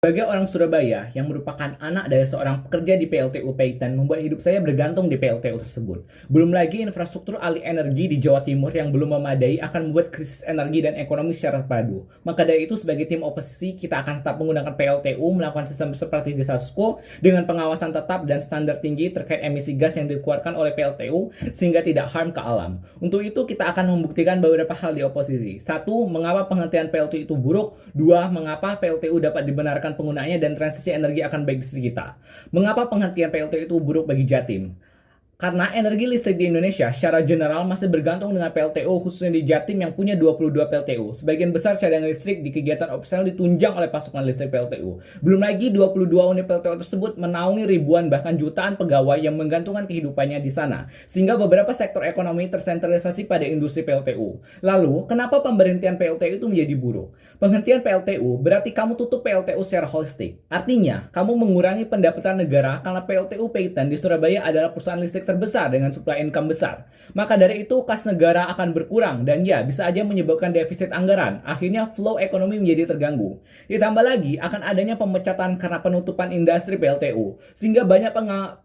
Sebagai orang Surabaya yang merupakan anak dari seorang pekerja di PLTU Paiton membuat hidup saya bergantung di PLTU tersebut. Belum lagi infrastruktur alih energi di Jawa Timur yang belum memadai akan membuat krisis energi dan ekonomi secara terpadu. Maka dari itu sebagai tim oposisi kita akan tetap menggunakan PLTU melakukan sistem seperti di Sasco dengan pengawasan tetap dan standar tinggi terkait emisi gas yang dikeluarkan oleh PLTU sehingga tidak harm ke alam. Untuk itu kita akan membuktikan beberapa hal di oposisi. Satu, mengapa penghentian PLTU itu buruk? Dua, mengapa PLTU dapat dibenarkan penggunaannya dan transisi energi akan baik di sisi kita. Mengapa penghentian PLTU itu buruk bagi Jatim? Karena energi listrik di Indonesia secara general masih bergantung dengan PLTU khususnya di Jatim yang punya 22 PLTU. Sebagian besar cadangan listrik di kegiatan operasional ditunjang oleh pasokan listrik PLTU. Belum lagi 22 unit PLTU tersebut menaungi ribuan bahkan jutaan pegawai yang menggantungkan kehidupannya di sana. Sehingga beberapa sektor ekonomi tersentralisasi pada industri PLTU. Lalu, kenapa pemberhentian PLTU itu menjadi buruk? Penghentian PLTU berarti kamu tutup PLTU secara holistik. Artinya, kamu mengurangi pendapatan negara karena PLTU Paiton di Surabaya adalah perusahaan listrik terbesar dengan supply income besar. Maka dari itu kas negara akan berkurang dan ya bisa aja menyebabkan defisit anggaran. Akhirnya flow ekonomi menjadi terganggu. Ditambah lagi akan adanya pemecatan karena penutupan industri PLTU. Sehingga banyak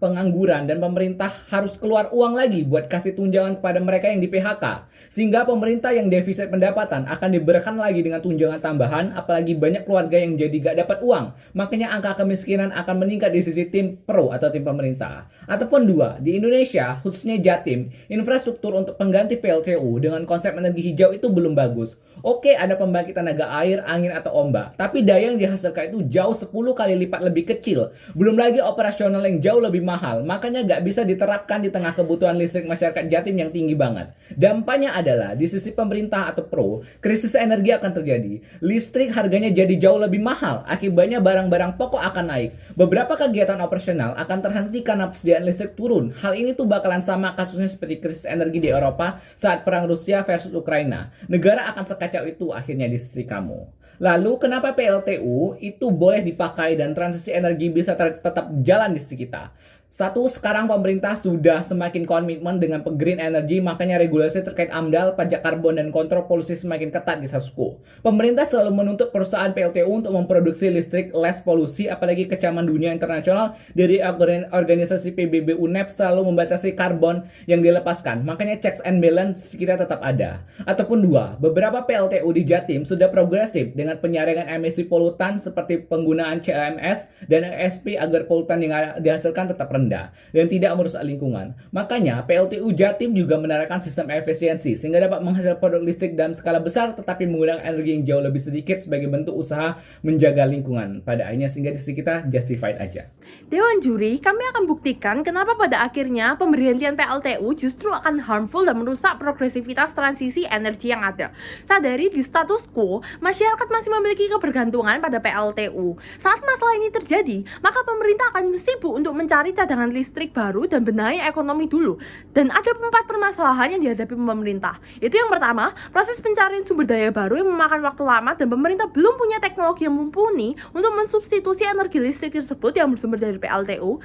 pengangguran dan pemerintah harus keluar uang lagi buat kasih tunjangan kepada mereka yang di PHK. Sehingga pemerintah yang defisit pendapatan akan diberikan lagi dengan tunjangan tambahan, apalagi banyak keluarga yang jadi gak dapat uang. Makanya angka kemiskinan akan meningkat di sisi tim pro atau tim pemerintah. Ataupun dua, di Indonesia, khususnya Jatim, infrastruktur untuk pengganti PLTU dengan konsep energi hijau itu belum bagus. Oke, ada pembangkit tenaga air, angin, atau ombak, tapi daya yang dihasilkan itu jauh 10 kali lipat lebih kecil. Belum lagi operasional yang jauh lebih mahal, makanya gak bisa diterapkan di tengah kebutuhan listrik masyarakat Jatim yang tinggi banget. Dampaknya adalah, di sisi pemerintah atau pro, krisis energi akan terjadi. Listrik harganya jadi jauh lebih mahal, akibatnya barang-barang pokok akan naik. Beberapa kegiatan operasional akan terhenti karena persediaan listrik turun. Hal ini tuh bakalan sama kasusnya seperti krisis energi di Eropa saat perang Rusia versus Ukraina. Negara akan sekacau itu akhirnya di sisi kamu. Lalu kenapa PLTU itu boleh dipakai dan transisi energi bisa tetap jalan di sisi kita? Satu, sekarang pemerintah sudah semakin komitmen dengan green energy, makanya regulasi terkait AMDAL, pajak karbon, dan kontrol polusi semakin ketat di Sasco. Pemerintah selalu menuntut perusahaan PLTU untuk memproduksi listrik less polusi, apalagi kecaman dunia internasional dari organisasi PBB UNEP selalu membatasi karbon yang dilepaskan, makanya checks and balance kita tetap ada. Ataupun dua, beberapa PLTU di Jatim sudah progresif dengan penyaringan emisi polutan seperti penggunaan CMS dan ESP agar polutan yang dihasilkan tetap rendah dan tidak merusak lingkungan. Makanya PLTU Jatim juga menerapkan sistem efisiensi sehingga dapat menghasilkan produk listrik dalam skala besar tetapi menggunakan energi yang jauh lebih sedikit sebagai bentuk usaha menjaga lingkungan. Pada akhirnya sehingga di sisi kita justified aja. Dewan juri, kami akan buktikan kenapa pada akhirnya pemberhentian PLTU justru akan harmful dan merusak progresivitas transisi energi yang ada. Sadari di status quo, masyarakat masih memiliki kebergantungan pada PLTU. Saat masalah ini terjadi, maka pemerintah akan sibuk untuk mencari cadangan listrik baru dan benahi ekonomi dulu. Dan ada 4 permasalahan yang dihadapi pemerintah. Itu yang pertama, proses pencarian sumber daya baru yang memakan waktu lama dan pemerintah belum punya teknologi yang mumpuni untuk mensubstitusi energi listrik tersebut yang bersumber dari PLTU.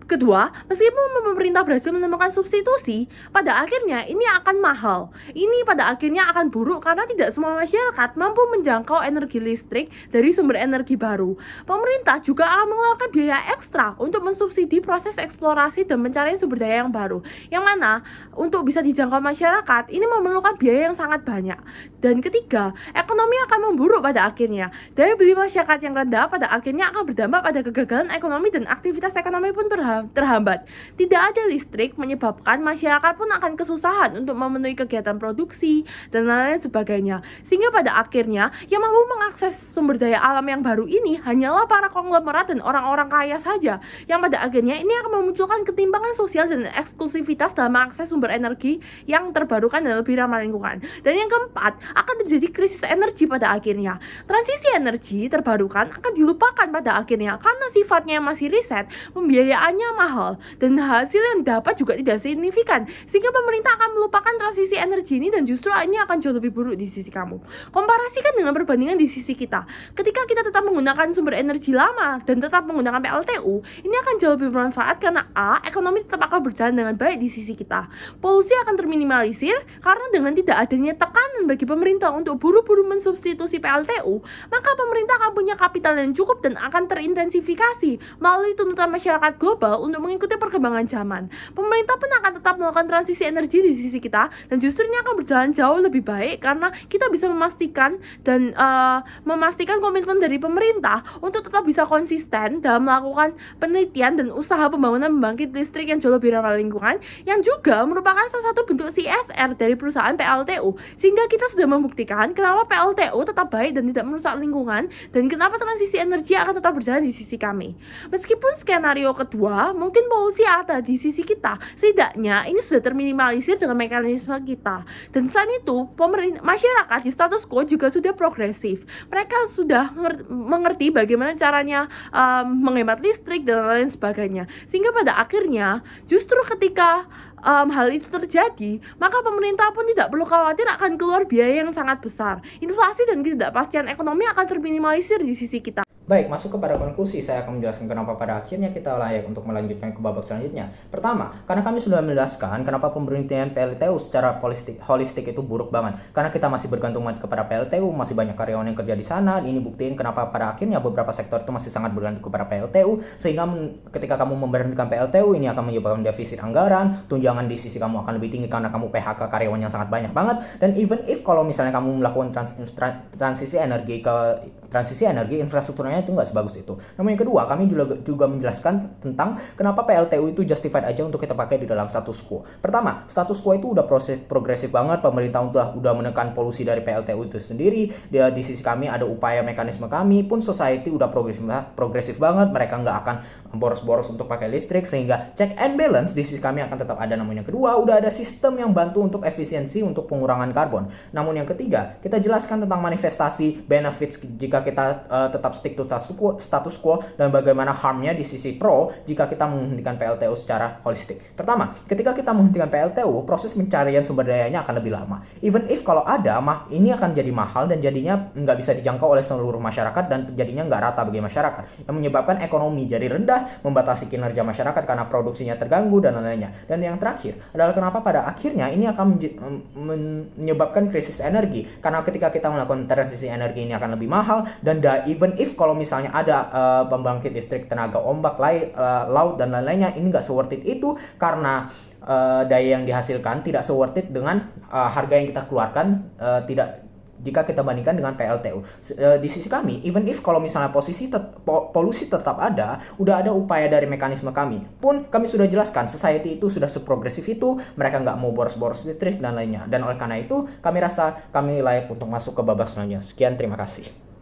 Kedua, meskipun pemerintah berhasil menemukan substitusi, pada akhirnya ini akan mahal. Ini pada akhirnya akan buruk karena tidak semua masyarakat mampu menjangkau energi listrik dari sumber energi baru. Pemerintah juga akan mengeluarkan biaya ekstra untuk mensubsidi proses eksplorasi dan pencarian sumber daya yang baru. Yang mana, untuk bisa dijangkau masyarakat, ini memerlukan biaya yang sangat banyak. Dan ketiga, ekonomi akan memburuk pada akhirnya. Daya beli masyarakat yang rendah pada akhirnya akan berdampak pada kegagalan ekonomi dan aktivitas ekonomi pun terhambat. Tidak ada listrik menyebabkan masyarakat pun akan kesusahan untuk memenuhi kegiatan produksi dan lain-lain sebagainya. Sehingga pada akhirnya yang mampu mengakses sumber daya alam yang baru ini hanyalah para konglomerat dan orang-orang kaya saja. Yang pada akhirnya ini akan memunculkan ketimpangan sosial dan eksklusivitas dalam mengakses sumber energi yang terbarukan dan lebih ramah lingkungan. Dan yang keempat, akan terjadi krisis energi pada akhirnya. Transisi energi terbarukan akan dilupakan pada akhirnya karena sifatnya masih riset, pembiayaannya tentunya mahal dan hasil yang didapat juga tidak signifikan, sehingga pemerintah akan melupakan transisi energi ini dan justru ini akan jauh lebih buruk di sisi kamu. Komparasikan dengan perbandingan di sisi kita. Ketika kita tetap menggunakan sumber energi lama dan tetap menggunakan PLTU, ini akan jauh lebih bermanfaat karena A, ekonomi tetap akan berjalan dengan baik di sisi kita. Polusi akan terminimalisir karena dengan tidak adanya tekanan bagi pemerintah untuk buru-buru mensubstitusi PLTU, maka pemerintah akan punya kapital yang cukup dan akan terintensifikasi melalui tuntutan masyarakat global untuk mengikuti perkembangan zaman. Pemerintah pun akan tetap melakukan transisi energi di sisi kita dan justru ini akan berjalan jauh lebih baik karena kita bisa memastikan komitmen dari pemerintah untuk tetap bisa konsisten dalam melakukan penelitian dan usaha pembangunan pembangkit listrik yang jauh lebih ramah lingkungan, yang juga merupakan salah satu bentuk CSR dari perusahaan PLTU, sehingga kita sudah membuktikan kenapa PLTU tetap baik dan tidak merusak lingkungan, dan kenapa transisi energi akan tetap berjalan di sisi kami. Meskipun skenario kedua mungkin polusi ada di sisi kita, setidaknya ini sudah terminimalisir dengan mekanisme kita. Dan selain itu, masyarakat di status quo juga sudah progresif. Mereka sudah mengerti bagaimana caranya menghemat listrik dan lain sebagainya, sehingga pada akhirnya justru ketika hal itu terjadi, maka pemerintah pun tidak perlu khawatir akan keluar biaya yang sangat besar. Inflasi dan ketidakpastian ekonomi akan terminimalisir di sisi kita. Baik, masuk kepada konklusi, saya akan menjelaskan kenapa pada akhirnya kita layak untuk melanjutkan ke babak selanjutnya. Pertama, karena kami sudah menjelaskan kenapa pemerintahan PLTU secara holistik itu buruk banget. Karena kita masih bergantung kepada PLTU, masih banyak karyawan yang kerja di sana. Ini buktiin kenapa pada akhirnya beberapa sektor itu masih sangat bergantung kepada PLTU. Sehingga ketika kamu memberhentikan PLTU, ini akan menyebabkan defisit anggaran, tunjangan di sisi kamu akan lebih tinggi karena kamu PHK karyawan yang sangat banyak banget. Dan even if kalau misalnya kamu melakukan transisi energi, infrastrukturnya itu nggak sebagus itu. Namun yang kedua, kami juga menjelaskan tentang kenapa PLTU itu justified aja untuk kita pakai di dalam status quo. Pertama, status quo itu udah progresif banget, pemerintah udah menekan polusi dari PLTU itu sendiri. Di sisi kami ada upaya mekanisme kami pun society udah progresif banget, mereka nggak akan boros-boros untuk pakai listrik, sehingga check and balance di sisi kami akan tetap ada. Namun yang kedua, udah ada sistem yang bantu untuk efisiensi untuk pengurangan karbon. Namun yang ketiga, kita jelaskan tentang manifestasi benefits jika kita tetap stick to status quo dan bagaimana harmnya di sisi pro jika kita menghentikan PLTU secara holistik. Pertama, ketika kita menghentikan PLTU, proses pencarian sumber dayanya akan lebih lama. Even if kalau ada, ini akan jadi mahal dan jadinya nggak bisa dijangkau oleh seluruh masyarakat dan jadinya nggak rata bagi masyarakat, yang menyebabkan ekonomi jadi rendah, membatasi kinerja masyarakat karena produksinya terganggu dan lain-lainnya. Dan yang terakhir adalah kenapa pada akhirnya ini akan menyebabkan krisis energi, karena ketika kita melakukan transisi energi ini akan lebih mahal dan even if kalau misalnya ada pembangkit listrik tenaga ombak, laut dan lain-lainnya, ini nggak worth it itu karena daya yang dihasilkan tidak worth it dengan harga yang kita keluarkan, jika kita bandingkan dengan PLTU. Di sisi kami, even if kalau misalnya polusi tetap ada, udah ada upaya dari mekanisme kami. Pun kami sudah jelaskan, society itu sudah seprogresif itu, mereka nggak mau boros-boros listrik dan lainnya. Dan oleh karena itu, kami rasa kami layak untuk masuk ke babak selanjutnya. Sekian, terima kasih.